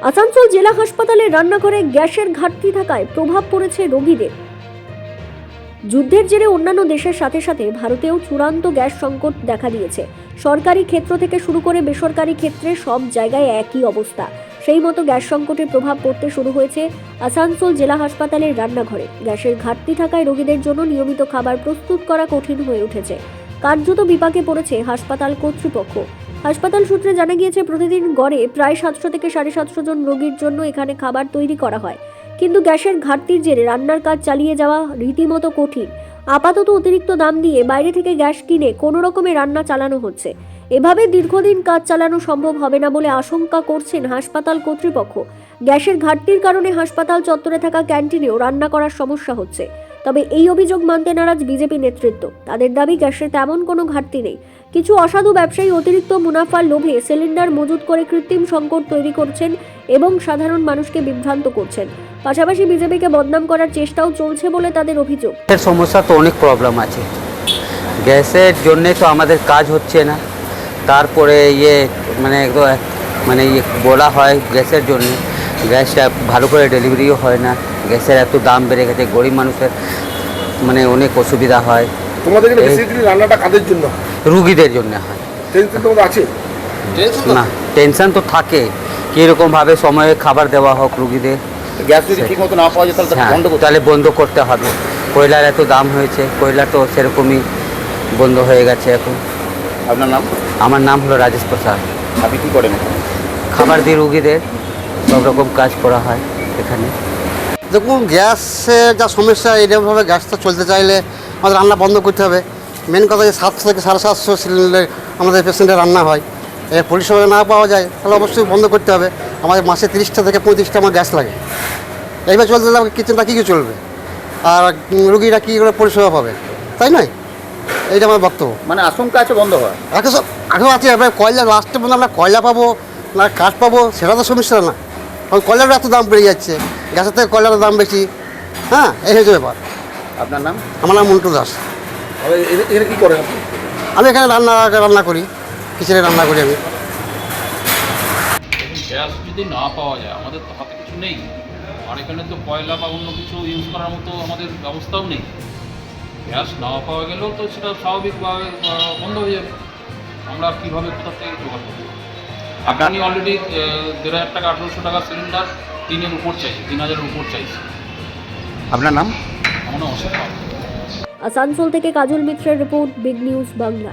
আসানসোল জেলা হাসপাতালে রান্নাঘরে গ্যাসের ঘাটতি থাকায় প্রভাব পড়েছে রোগীদের। যুদ্ধের জেরে অন্যান্য দেশের সাথে সাথে ভারতেও চূড়ান্ত গ্যাস সংকট দেখা দিয়েছে। সরকারি ক্ষেত্র থেকে শুরু করে বেসরকারি ক্ষেত্রে সব জায়গায় একই অবস্থা। সেই মতো গ্যাস সংকটের প্রভাব পড়তে শুরু হয়েছে আসানসোল জেলা হাসপাতালের রান্নাঘরে। গ্যাসের ঘাটতি থাকায় রোগীদের জন্য নিয়মিত খাবার প্রস্তুত করা কঠিন হয়ে উঠেছে। কার্যত বিপাকে পড়েছে হাসপাতাল কর্তৃপক্ষ। হাসপাতাল সূত্রে জানা গিয়েছে, প্রতিদিন গড়ে প্রায় 700 থেকে 750 জন রোগীর জন্য এখানে খাবার তৈরি করা হয়, কিন্তু গ্যাসের ঘাটতির জেরে রান্নার কাজ চালিয়ে যাওয়া রীতিমতো কঠিন। আপাতত অতিরিক্ত দাম দিয়ে বাইরে থেকে গ্যাস কিনে কোনো রকমে রান্না চালানো হচ্ছে। এভাবে দীর্ঘদিন কাজ চালানো সম্ভব হবে না বলে আশঙ্কা করছেন হাসপাতাল কর্তৃপক্ষ। গ্যাসের ঘাটতির কারণে হাসপাতাল চত্বরে থাকা ক্যান্টিনেও রান্না করার সমস্যা হচ্ছে। তবে এই অভিযোগ মানতে নারাজ বিজেপি নেতৃত্ব। তাদের দাবি, গ্যাসের তেমন কোনো ঘাটতি নেই। কিছু অসাধু ব্যবসায়ী অতিরিক্ত মুনাফার লোভে সিলিন্ডার মজুত করে কৃত্রিম সংকট তৈরি করছেন এবং সাধারণ মানুষকে বিভ্রান্ত করছেন। পাশাপাশি বিজেপিকে বদনাম করার চেষ্টাও চলছে বলে তাদের অভিযোগ। এর সমস্যা তো অনেক প্রবলেম আছে। গ্যাসের জন্য তো আমাদের কাজ হচ্ছে না। তারপরে বলা হয় গ্যাসের জন্য, গ্যাসটা ভালো করে ডেলিভারিও হয় না। গ্যাসের এত দাম বেড়ে গেছে, গরিব মানুষের অনেক অসুবিধা হয়। তোমাদের এখানে বেসিক্যালি রান্নাটা কাদের জন্য? রুগীদের জন্য হয়। টেনশন তোমাদের আছে? না, টেনশন তো থাকে, কীরকমভাবে সময়ে খাবার দেওয়া হোক রুগীদের। গ্যাস যদি ঠিক মতো না পাওয়া যায় তাহলে বন্ধ করতে হবে। কয়লার এত দাম হয়েছে, কয়লা তো সেরকমই বন্ধ হয়ে গেছে এখন। আপনার নাম? আমার নাম হলো রাজেশ প্রসাদ। আপনি কী করেন? খাবার দিয়ে রুগীদের সব রকম কাজ করা হয় এখানে। দেখুন, গ্যাসের যা সমস্যা, এইরকমভাবে গ্যাসটা চলতে চাইলে আমাদের রান্না বন্ধ করতে হবে। মেন কথা যে 700 থেকে 750 সিলিন্ডার আমাদের পেশেন্টের রান্না হয়। পরিষেবা না পাওয়া যায় তাহলে অবশ্যই বন্ধ করতে হবে। আমাদের মাসে 30টা থেকে 35টা আমার গ্যাস লাগে। এইভাবে চলতে গেলে কিচেনটা কী চলবে, আর রুগীরা কী করে পরিষেবা পাবে, তাই নয়? এইটা আমার বক্তব্য। মানে আশঙ্কা আছে বন্ধ হওয়ার? এখন আছে, এবার কয়লা লাস্টে বন্ধ, আমরা কয়লা পাবো না কাঠ পাবো সেটা তো সমস্যা না। কারণ কয়লার এত দাম বেড়ে যাচ্ছে, গ্যাসের থেকে কয়লার দাম বেশি। হ্যাঁ, এই হচ্ছে ব্যাপার। আপনার নাম? আমার নাম মন্টু দাস। এখানে কী করেন আপনি? আমি এখানে রান্না করি, কিচেনে রান্না করি আমি। গ্যাস যদি না পাওয়া যায়, আমাদের তো হাতে কিছু নেই। আর এখানে তো কয়লা বা অন্য কিছু ইউজ করার মতো আমাদের ব্যবস্থাও নেই। গ্যাস না পাওয়া গেলেও তো সেটা স্বাভাবিকভাবে বন্ধ হয়ে যাবে। আমরা কীভাবে কোথা থেকে জোগাড় করবো? আপনি অলরেডি 1500 টাকা 1800 টাকা সিলিন্ডার 3-এর উপর চাইছে, 3000-এর উপর চাইছে। আপনার নাম? আমার নাম অসীম। আসানসোল থেকে কাজল মিত্রের রিপোর্ট, বিগ নিউজ বাংলা।